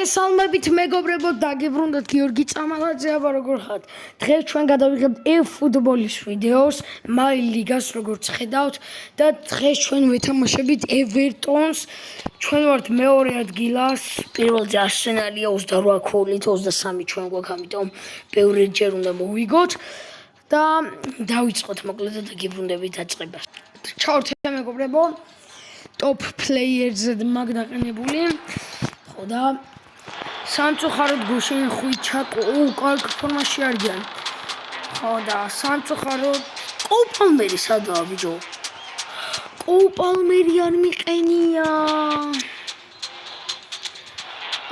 Salmabit მეგობრებო დაგიბრუნდათ გიორგი წამალაძე აბა როგორ ხართ დღეს ჩვენ გადავიღებთ eFootball-ის ვიდეოს My Liga-ს როგორც ხედავთ და დღეს ჩვენ ვეთამაშებით Everton-ს ჩვენ ვართ მეორე ადგილას პირველზე Arsenal-ია 28 ქულით 23 ჩვენ გვაქვს ამიტომ ბევრჯერ უნდა მოვიგოთ და დავიწყოთ მოკლედ და დაგიბრუნდებით დაწყებას ჩავთ მეგობრებო top players-ზე მაგ დაყენებული ხო და სამწუხაროდ გუშინ ხვიჩაკო კარგ ფორმაში არიან. ხო და სამწუხაროდ კოუპალმერი სადაა ბიჭო? კოუპალმერი არ მიყენია.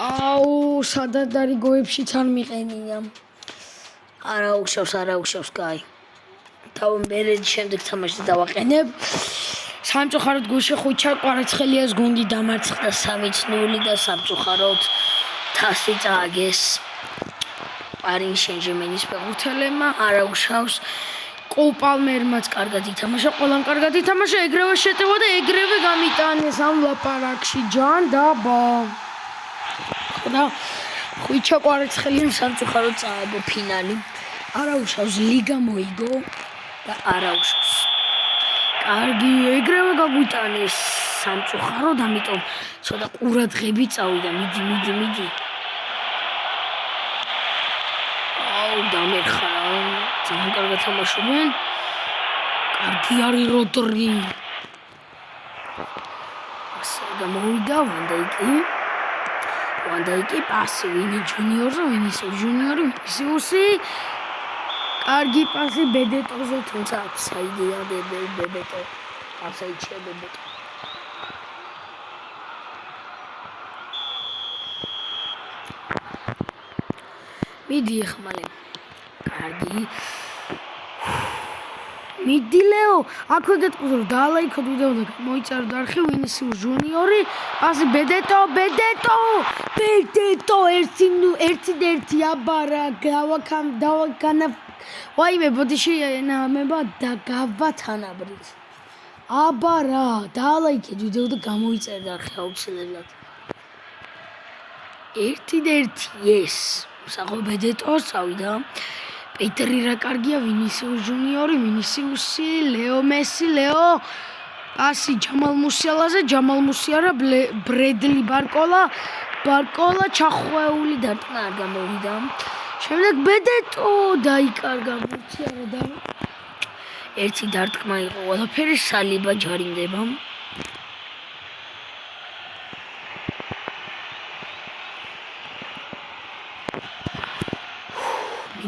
აუ სადაც არის გოებშიც არ მიყენია. არა უხსავს კაი. თავი მე შემდეგ თამაში დავაყენებ. სამწუხაროდ გუშინ ხვიჩაკო არაცხელიას გუნდი დამარცხდა 3-0 და სამწუხაროდ თასი წააგეს პარიზ სენ-ჟერმენის ფეხბურთელებმა არა უშავს კოუპალმერმაც კარგად ითამაშა ყველამ კარგად ითამაშა ეგრევე შეტევა და ეგრევე გამიტანეს ამ ლაპარაკში ჯან და ბა და ხვიჩაკო არაცხელიამ სამწუხაროდ წააგო ფინალი არა უშავს ლიგა მოიგო და არა უშავს კარგი ეგრევე გაგვიტანეს სამწუხაროდ ამიტომ ცოტა ყურადღები წავიდა მიდი დამერხარა ძალიან კარგად თამაშობენ კარგი არის როდრი ასე გამოვიდა ვანდაიკი პასი ვინი ჯუნიორზე კარგი პასი ბედეტოზე თუმცა აფსაიდია ბედეტო აფსაიდია ბედეტო მიდი ხმალე კარგი მიდი ლეო აქ გეტყვი დაალაიქო ვიდეო და მოიწერო არხი ვინისიუს ჯუნიორი პასი ბედეტო 1-1 აბარა დავაკანა ვაიმე ბოდიში ნამება და გავათანაბრით აბარა დაალაიქეთ ვიდეო და გამოიწერე არხი აუცილებლად 1-1 yes საღო ბედეტოს წავიდა პეტრი რა კარგია ვინისიუს ჯუნიორი ვინისიუსი ლეო მესი პასი ჯამალ მუსიალა ბრედლი ბარკოლა ჩახვეული დარტყმა არ გამოვიდა შემდეგ ბედეტო დაიკარგა მუსიალა და ერთი დარტყმა იყო ყველაფერი სალიბა ჯარიმდება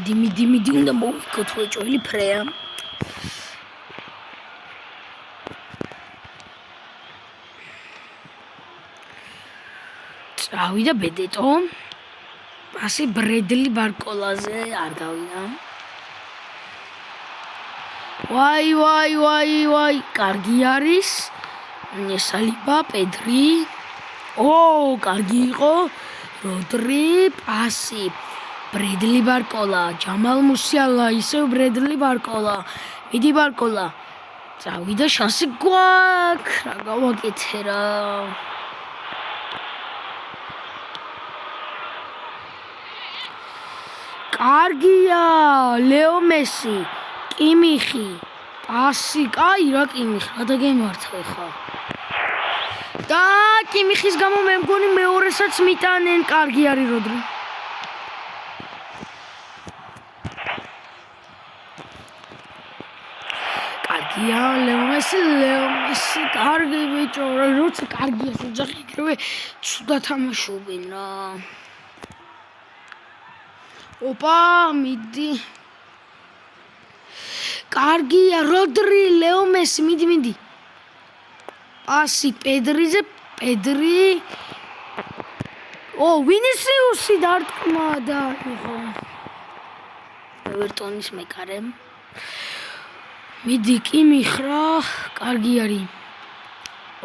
მიდი უნდა მოვიქოთ ვეჭველი ფრეა წავიდა ბედეტო პასი ბრედლი ბარკოლაზე არ გავიდა ვაი კარგი არის სალიბა პედრი კარგი იყო როდრი პასი ბრედლი ბარკოლა ჯამალ მუსიალა ისევ ბრედლი ბარკოლა მიდი ბარკოლა წავიდა შანსი გვაქვს რა გავაკეთე რა კარგია ლეო მესი კიმიხი პასი კაი რა კიმიხი რა დაგემართა ხა და კიმიხის გამო მე მგონი მეორესაც მიტანენ კარგი არის როდრი ლეო მესი კარგი ბიჭო როცა კარგია ოჯახი ეგრევე ცუდად თამაშობენ რა ოპა მიდი კარგია როდრი ლეო მესი მიდი პასი პედრიზე ვინისიუსი დარტყმა და იყო ევერტონის მეკარე მიდი კიმიხრა კარგი არის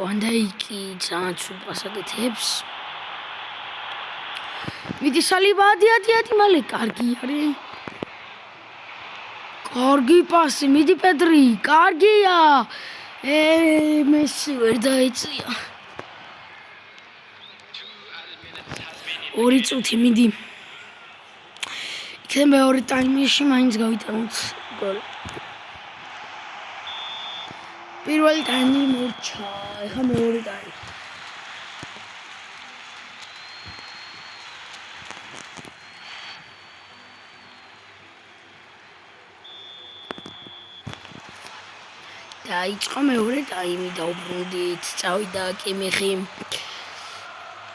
ვანდაიკი ძალიან სულ პასაკეთებს მიდი სალიბა ადი მალე კარგი არის კარგი პასი მიდი პედრი კარგია მესი ვერ დაიწია 2 წუთი მიდი. იქნებ მეორე ტაიმში მაინც გავიტანოთ გოლი. პირველი ტაიმი მორჩა, ეხლა მეორე ტაიმი. დაიწყო მეორე ტაიმი დაუბრუნდით, წავიდა კიმიხი.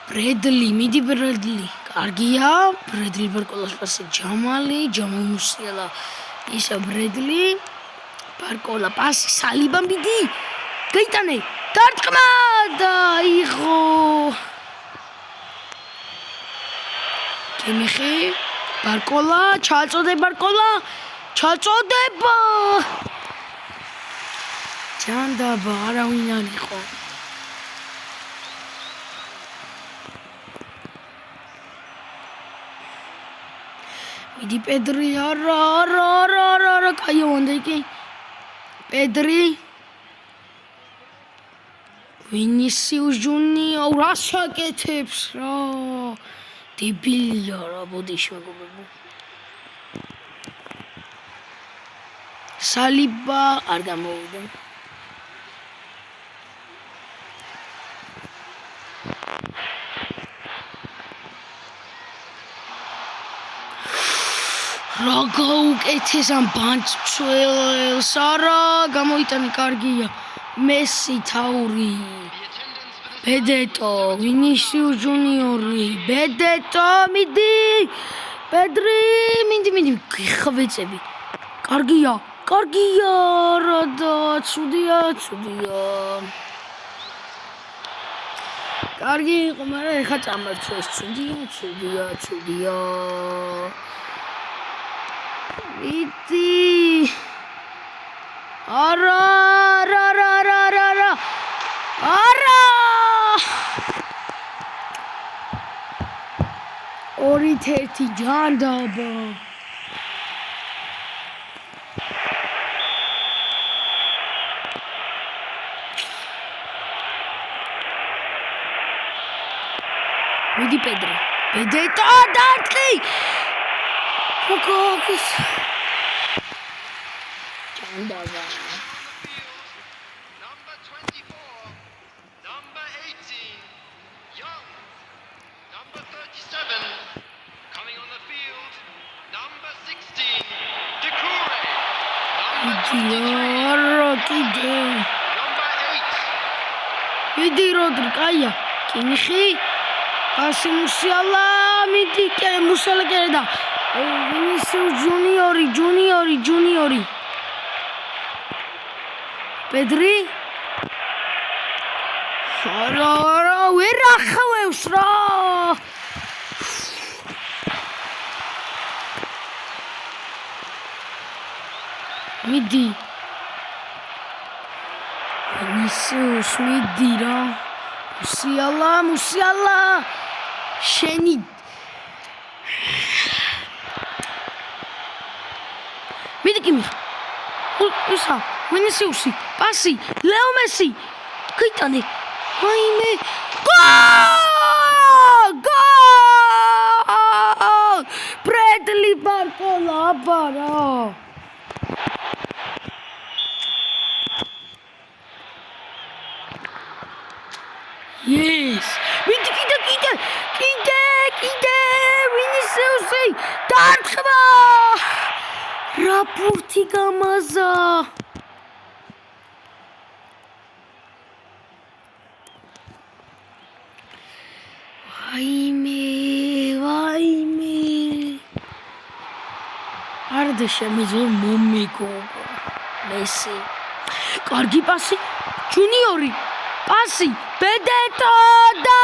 ბრედლი, მიდი ბრედლი. კარგია, ბრედლი ბარკოლას პასი ჯამალი მუსიალა. ისა ბრედლი. ბარკოლა პასი სალიბა მიდი. გაიტანე. დარტყმა და იღო. კიმიხი, ბარკოლა, ჩაწოდე ბარკოლა. ჩაწოდება. ჯანდაბა არავინ არ იყო. მიდი პედრი არა კაიოვანდა იგი. პედრი ვინისიუს ჯუნიორ რას აკეთებს რა. დებილია რა ბოდიში მეგობრებო. სალიბა არ გამოვიდა. რა გაუკეთეს ამ ბანჩველს არა გამოიტანე კარგია მესი თაური ბედეტო ვინისიუს ჯუნიორი ბედეტო მიდი პედრი მიდი ხვეწები კარგია რა და ცუდია კარგი იყო მაგრამ ეხა წამარჩეს ცუდია Iti. Ara. Ori terti jandaba. Midi Pedro. Pedro dartli. Focus. Jandaba. Number 24, number 18, Young, number 37, coming on the field, number 16, Decoure, number 8. Midi Rodri, Kaya, Kimichi, Pasi Musiala, Midi Musiala Kereda, Vinicius Juniori. Pedri. Ara, ვერ ახავებს რა. მიდი. Vinicius მიდი რა. Musiala. შენი მიდი კი მიხ. ისა Viniciusi, passi, Leo Messi, გაიტანე, აიმე, გოლ! ბრედლი ბარკოლა აბარა. Yes, მიდი კიდე, Viniciusi, დარტყმა! რა ბურთი გამაზა! ვაიმე არდა შემიძლია მომიგობრა მესი კარგი პასი ჯუნიორი პასი ბედეტო და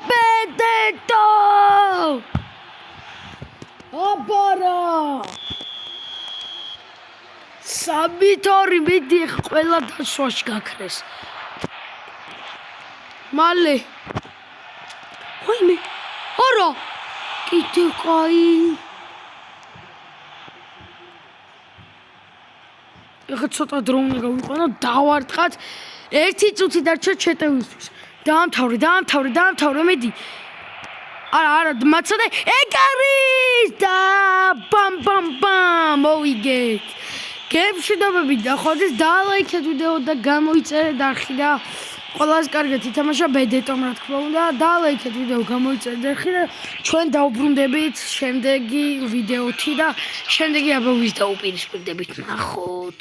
ბედეტო აბარა საბიტორი მიდი ყველა დაშოშ გაქრეს მალე ვაიმე არა კიდე კაი ეხლა ცოტა დრო უნდა გავიყვანო დავარტყათ 1 წუთი დარჩა ჩეტევისთვის დაამთავრე მედი. არა, მაცადე ეკარის და ბამ მოვიგეთ. გემშვიდობები დახვეწეთ, დალაიქეთ ვიდეო და გამოიწერეთ არხი და ყველას კარგად ითამაშა ბედეტომ რა თქმა უნდა. დალაიქეთ ვიდეო, გამოიწერეთ არხი და ჩვენ დავბრუნდებით შემდეგი ვიდეოთი და შემდეგი აბა ვის დაუპირისპირდებით. ნახოთ.